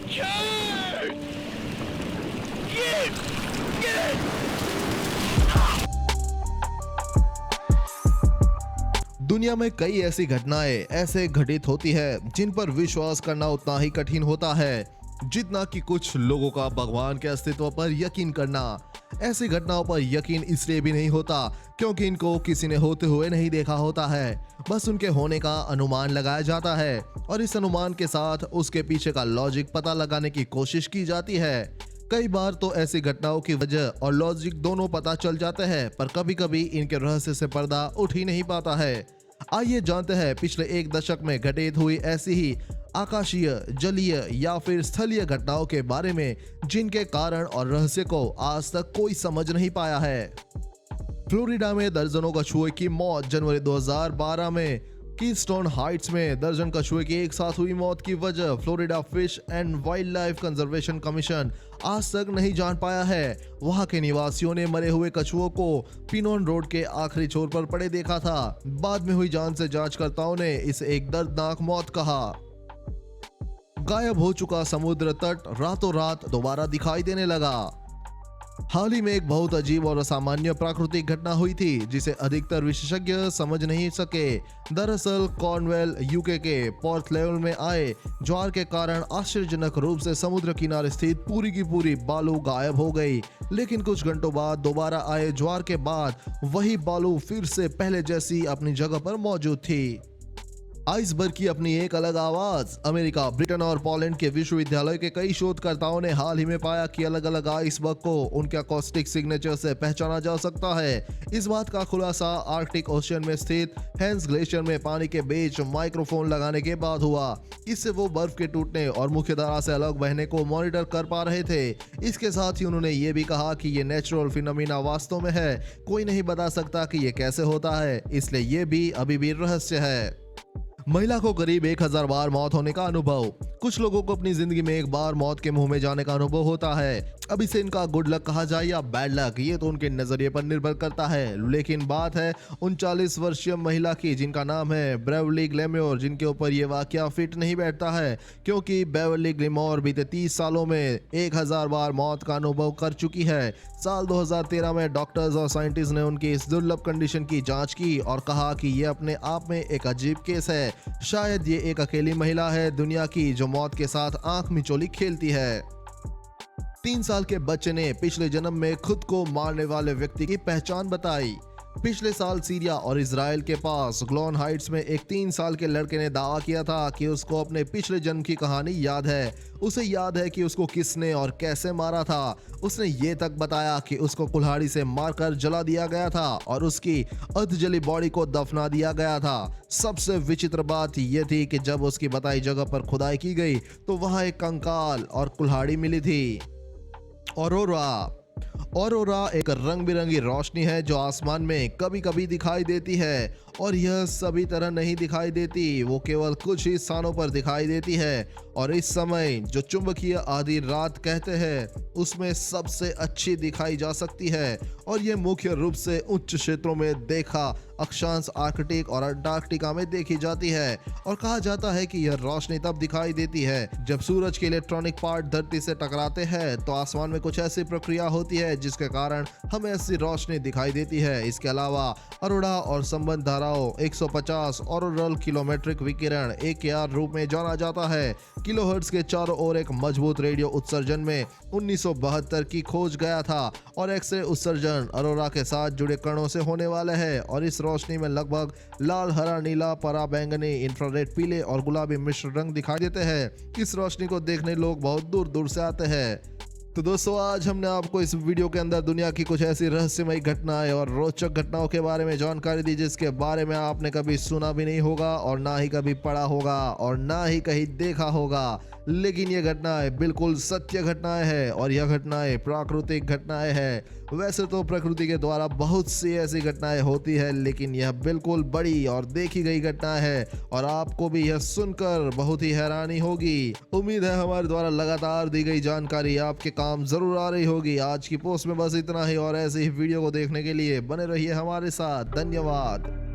Killers! Get! दुनिया में कई ऐसी घटनाएं ऐसे घटित होती है जिन पर विश्वास करना उतना ही कठिन होता है जितना कि कुछ लोगों का भगवान के अस्तित्व पर यकीन करना। ऐसी घटनाओं पर यकीन इसलिए भी नहीं होता क्योंकि इनको किसी ने होते हुए नहीं देखा होता है, बस उनके होने का अनुमान लगाया जाता है और इस अनुमान के साथ उसके पीछे का लॉजिक पता लगाने की कोशिश की जाती है। कई बार तो ऐसी घटनाओं की वजह और लॉजिक दोनों पता चल जाते हैं, पर कभी कभी इनके रहस्य से पर्दा उठ ही नहीं पाता है। आइए जानते हैं पिछले एक दशक में घटित हुई ऐसी ही आकाशीय, जलीय या फिर स्थलीय घटनाओं के बारे में जिनके कारण और रहस्य को आज तक कोई समझ नहीं पाया है। फ्लोरिडा में दर्जनों कछुए की मौत। जनवरी 2012 में कीस्टोन हाइट्स में दर्जन कछुए की एक साथ हुई मौत की वजह Florida fish and wild life conservation commission आज तक नहीं जान पाया है। वहां के निवासियों ने मरे हुए कछुओं को पिनोन रोड के आखिरी छोर पर पड़े देखा था। बाद में हुई जांच से जांचकर्ताओं ने इसे एक दर्दनाक मौत कहा। गायब हो चुका समुद्र तट रातों रात दोबारा दिखाई देने लगा। हाल ही में एक बहुत अजीब और असामान्य प्राकृतिक घटना हुई थी जिसे अधिकतर विशेषज्ञ समझ नहीं सके। दरअसल कॉर्नवेल यूके के पोर्ट लेवल में आए ज्वार के कारण आश्चर्यजनक रूप से समुद्र किनारे स्थित पूरी की पूरी बालू गायब हो गई, लेकिन कुछ घंटों बाद दोबारा आए ज्वार के बाद वही बालू फिर से पहले जैसी अपनी जगह पर मौजूद थी। आइसबर्ग की अपनी एक अलग आवाज। अमेरिका, ब्रिटेन और पोलैंड के विश्वविद्यालय के कई शोधकर्ताओं ने हाल ही में पाया कि अलग अलग आइसबर्ग को उनके अकॉस्टिक सिग्नेचर से पहचाना जा सकता है। इस बात का खुलासा आर्कटिक ओशियन में स्थित हेंस ग्लेशियर में पानी के बीच माइक्रोफोन लगाने के बाद हुआ। इससे वो बर्फ के टूटने और मुख्य धारा से अलग बहने को मॉनिटर कर पा रहे थे। इसके साथ ही उन्होंने ये भी कहा कि ये नेचुरल फिनोमिना वास्तव में है, कोई नहीं बता सकता कि ये कैसे होता है, इसलिए ये भी अभी भी रहस्य है। महिला को करीब 1000 बार मौत होने का अनुभव। कुछ लोगों को अपनी जिंदगी में एक बार मौत के मुंह में जाने का अनुभव होता है। अब इसे इनका गुड लक कहा जाए या बैड लक, ये तो उनके नजरिए पर निर्भर करता है। लेकिन बात है 39 वर्षीय महिला की जिनका नाम है बेवर्ली ग्लैमोर, जिनके ऊपर ये वाकया फिट नहीं बैठता है क्योंकि बेवर्ली ग्लैमोर बीते 30 सालों में 1000 बार मौत का अनुभव कर चुकी है। साल 2013 में डॉक्टर्स और साइंटिस्ट ने उनकी इस दुर्लभ कंडीशन की जांच की और कहा कि ये अपने आप में एक अजीब केस है। शायद ये एक अकेली महिला है दुनिया की जो मौत के साथ आंख मिचोली खेलती है। 3 साल के बच्चे ने पिछले जन्म में खुद को मारने वाले व्यक्ति की पहचान बताई। पिछले साल सीरिया और इजराइल के पास ग्लोन हाइट्स में एक 3 साल के लड़के ने दावा किया था कि उसको अपने पिछले जन्म की कहानी याद है। उसे याद है कि उसको किसने और कैसे मारा था। उसने ये तक बताया कि उसको कुल्हाड़ी से मारकर जला दिया गया था और उसकी अर्धजली बॉडी को दफना दिया गया था। सबसे विचित्र बात यह थी कि जब उसकी बताई जगह पर खुदाई की गई तो वहां एक कंकाल और कुल्हाड़ी मिली थी। ऑरोरा एक रंग बिरंगी रोशनी है जो आसमान में कभी कभी दिखाई देती है और यह सभी तरह नहीं दिखाई देती, वो केवल कुछ ही स्थानों पर दिखाई देती है और इस समय जो चुंबकीय आधी रात कहते हैं उसमें सबसे अच्छी दिखाई जा सकती है और यह मुख्य रूप से उच्च क्षेत्रों में देखा अक्षांश आर्कटिक और अंटार्कटिका में देखी जाती है और कहा जाता है कि यह रोशनी तब दिखाई देती है जब सूरज के इलेक्ट्रॉनिक पार्ट धरती से टकराते हैं तो आसमान में कुछ ऐसी प्रक्रिया होती है जिसके कारण हमें ऐसी रोशनी दिखाई देती है। इसके अलावा अरोरा और संबंध धाराओं 150 ऑरोरल किलोमेट्रिक विकिरण AKR रूप में जाना जाता है। किलोहर्ट्ज के चारों ओर एक मजबूत रेडियो उत्सर्जन में 1972 की खोज गया था और एक्सरे उत्सर्जन अरोरा के साथ जुड़े कणों से होने वाले हैं और इस रोशनी में लगभग लाल, हरा, नीला, पराबैंगनी, इंफ्रारेड, पीले और गुलाबी मिश्र रंग दिखाई देते हैं। इस रोशनी को देखने लोग बहुत दूर दूर से आते हैं। तो दोस्तों, आज हमने आपको इस वीडियो के अंदर दुनिया की कुछ ऐसी रहस्यमयी घटनाएं और रोचक घटनाओं के बारे में जानकारी दी जिसके बारे में आपने कभी सुना भी नहीं होगा और ना ही कभी पढ़ा होगा और ना ही कहीं देखा होगा। लेकिन ये घटनाएं बिल्कुल सत्य घटनाएं हैं और यह घटनाएं प्राकृतिक घटनाएं हैं। वैसे तो प्रकृति के द्वारा बहुत सी ऐसी घटनाएं होती है, लेकिन यह बिल्कुल बड़ी और देखी गई घटना है और आपको भी यह सुनकर बहुत ही हैरानी होगी। उम्मीद है हमारे द्वारा लगातार दी गई जानकारी आपके काम जरूर आ रही होगी। आज की पोस्ट में बस इतना ही और ऐसे ही वीडियो को देखने के लिए बने रहिए हमारे साथ। धन्यवाद।